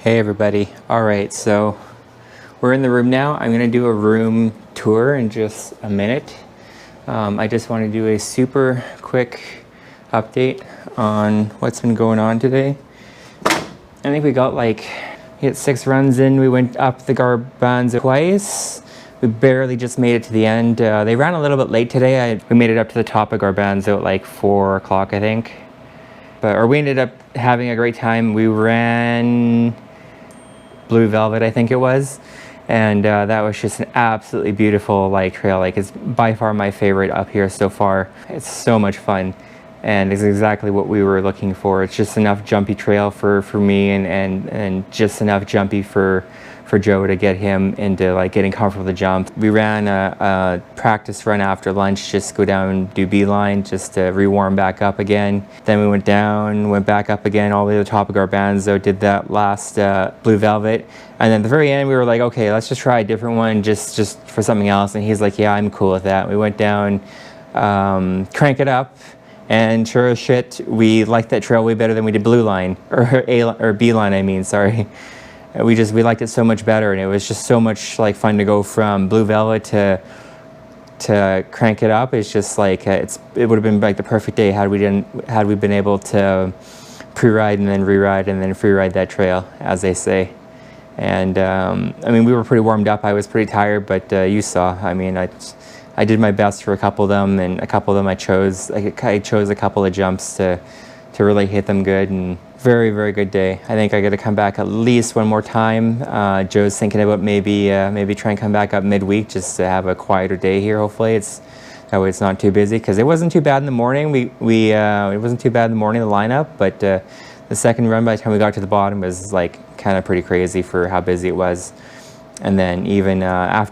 Hey everybody. All right, so we're in the room now. I'm gonna do a room tour in just a minute. I just want to do a super quick update on what's been going on today. I think we hit 6 runs in. We went up the Garbanzo twice. We barely just made it to the end. They ran a little bit late today. We made it up to the top of Garbanzo at like 4 o'clock, I think. Or we ended up having a great time. We ran Blue Velvet, I think it was, and that was just an absolutely beautiful trail. It's by far my favorite up here so far. It's so much fun, and it's exactly what we were looking for. It's just enough jumpy trail for me, and just enough jumpy for Joe to get him into getting comfortable with the jump. We ran a practice run after lunch, just go down and do beeline just to rewarm back up again. Then we went down, went back up again all the way to the top of Garbanzo, did that last Blue Velvet. And then at the very end we were like, okay, let's just try a different one just for something else. And he's like, yeah, I'm cool with that. We went down, Crank It Up, and sure as shit, we liked that trail way better than we did Blue Line, or Beeline, I mean, sorry. We liked it so much better, and it was just so much fun to go from Blue Velvet to Crank It Up. It's just it would have been the perfect day had we been able to pre-ride and then re-ride and then free-ride that trail, as they say. And I mean, we were pretty warmed up. I was pretty tired, but you saw. I mean, I did my best for a couple of them, and a couple of them I chose a couple of jumps to really hit them good. And very, very good day. I think I got to come back at least one more time. Joe's thinking about maybe try and come back up midweek just to have a quieter day here. Hopefully, that way it's not too busy, because it wasn't too bad in the morning. It wasn't too bad in the morning, the lineup, but the second run, by the time we got to the bottom, was kind of pretty crazy for how busy it was. And then even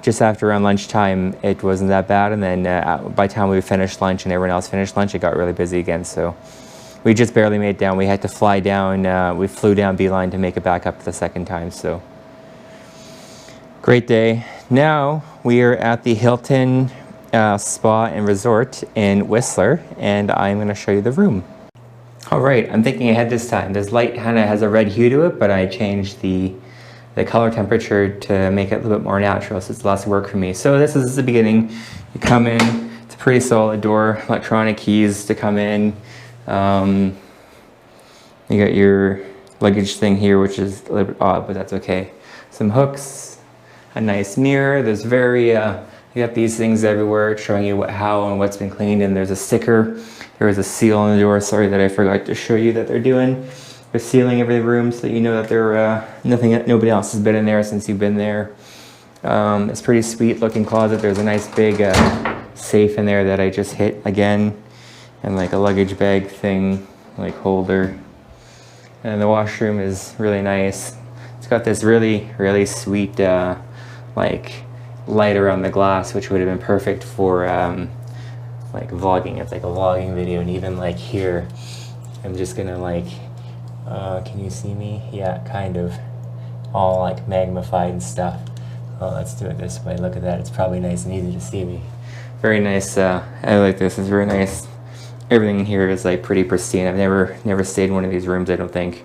just after around lunchtime, it wasn't that bad. And then by the time we finished lunch and everyone else finished lunch, it got really busy again. So we just barely made it down. We had to fly down. We flew down Beeline to make it back up the second time. So great day. Now we are at the Hilton Spa and Resort in Whistler, and I'm going to show you the room. All right, I'm thinking ahead this time. This light kind of has a red hue to it, but I changed the color temperature to make it a little bit more natural, so it's less work for me. So this is the beginning. You come in, it's a pretty solid door, electronic keys to come in. You got your luggage thing here, which is a little bit odd, but that's okay. Some hooks, a nice mirror. There's you got these things everywhere showing you how and what's been cleaned, and there's a sticker. There was a seal on the door, sorry that I forgot to show you that they're doing. They're sealing every room so you know that nobody else has been in there since you've been there. It's pretty sweet looking closet. There's a nice big safe in there that I just hit again, and a luggage bag thing, holder. And the washroom is really nice. It's got this really, really sweet light around the glass, which would have been perfect for vlogging. It's a vlogging video. And even here, I'm just gonna can you see me? Yeah, kind of. All magnified and stuff. Oh, let's do it this way. Look at that. It's probably nice and easy to see me. Very nice. I like this. It's very nice. Everything in here is pretty pristine. I've never stayed in one of these rooms, I don't think.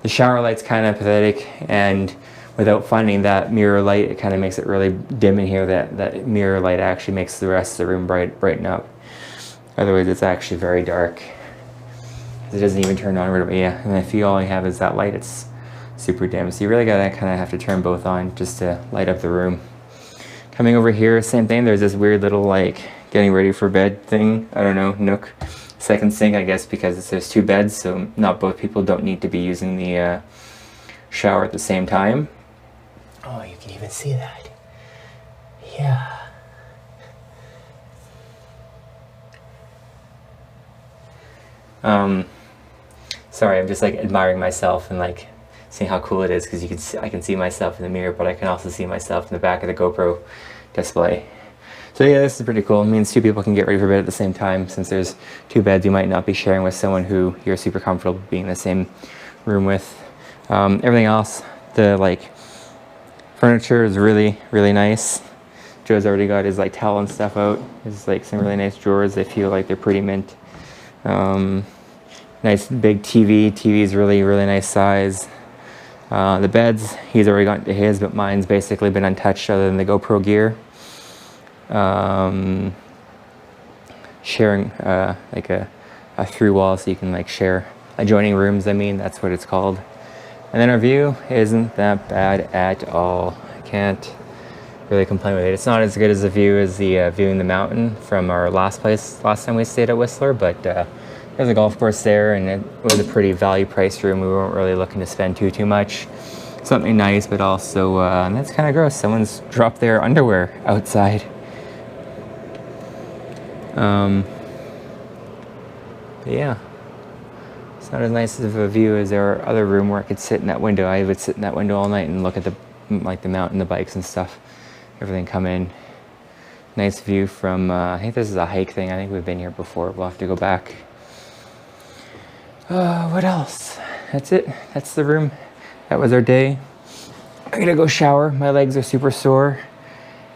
The shower light's kind of pathetic, and without finding that mirror light, it kind of makes it really dim in here. That mirror light actually makes the rest of the room brighten up. Otherwise, it's actually very dark. It doesn't even turn on right away. Yeah, and if you all you have is that light, it's super dim. So you really gotta kind of have to turn both on just to light up the room. Coming over here, same thing. There's this weird little getting ready for bed thing. I don't know, nook. Second sink, I guess, because there's 2 beds, so not both people don't need to be using the shower at the same time. Oh, you can even see that. Yeah. Sorry, I'm just admiring myself and seeing how cool it is, because I can see myself in the mirror, but I can also see myself in the back of the GoPro display. So yeah, this is pretty cool. It means 2 people can get ready for bed at the same time. Since there's 2 beds, you might not be sharing with someone who you're super comfortable being in the same room with. Everything else, the furniture is really, really nice. Joe's already got his towel and stuff out. There's some really nice drawers. They feel like they're pretty mint. Nice big TV. TV is really, really nice size. The beds, he's already gotten to his, but mine's basically been untouched other than the GoPro gear. Sharing like a through wall, so you can like share adjoining rooms. I mean, that's what it's called. And then our view isn't that bad at all. I can't really complain with it. It's not as good as the view as the viewing the mountain from our last time we stayed at Whistler, but there's a golf course there, and it was a pretty value price room. We weren't really looking to spend too much. Something nice, but also that's kind of gross. Someone's dropped their underwear outside. But yeah, it's not as nice of a view as our other room where I could sit in that window. I would sit in that window all night and look at the mountain, the bikes and stuff, everything come in. Nice view from, I think this is a hike thing. I think we've been here before. We'll have to go back. What else? That's it. That's the room. That was our day. I'm gonna go shower. My legs are super sore.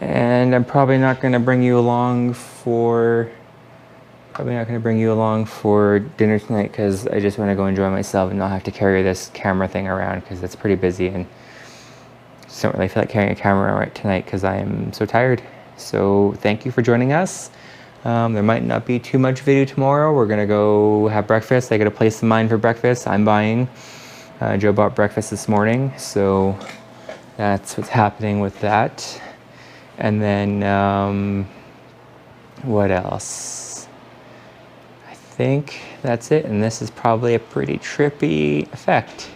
And I'm probably not gonna bring you along for dinner tonight, because I just want to go enjoy myself and not have to carry this camera thing around, because it's pretty busy, and just don't really feel like carrying a camera right tonight because I am so tired. So thank you for joining us. There might not be too much video tomorrow. We're gonna go have breakfast. I got a place in mind for breakfast. I'm buying. Joe bought breakfast this morning, so that's what's happening with that. And then what else? I think that's it, and this is probably a pretty trippy effect.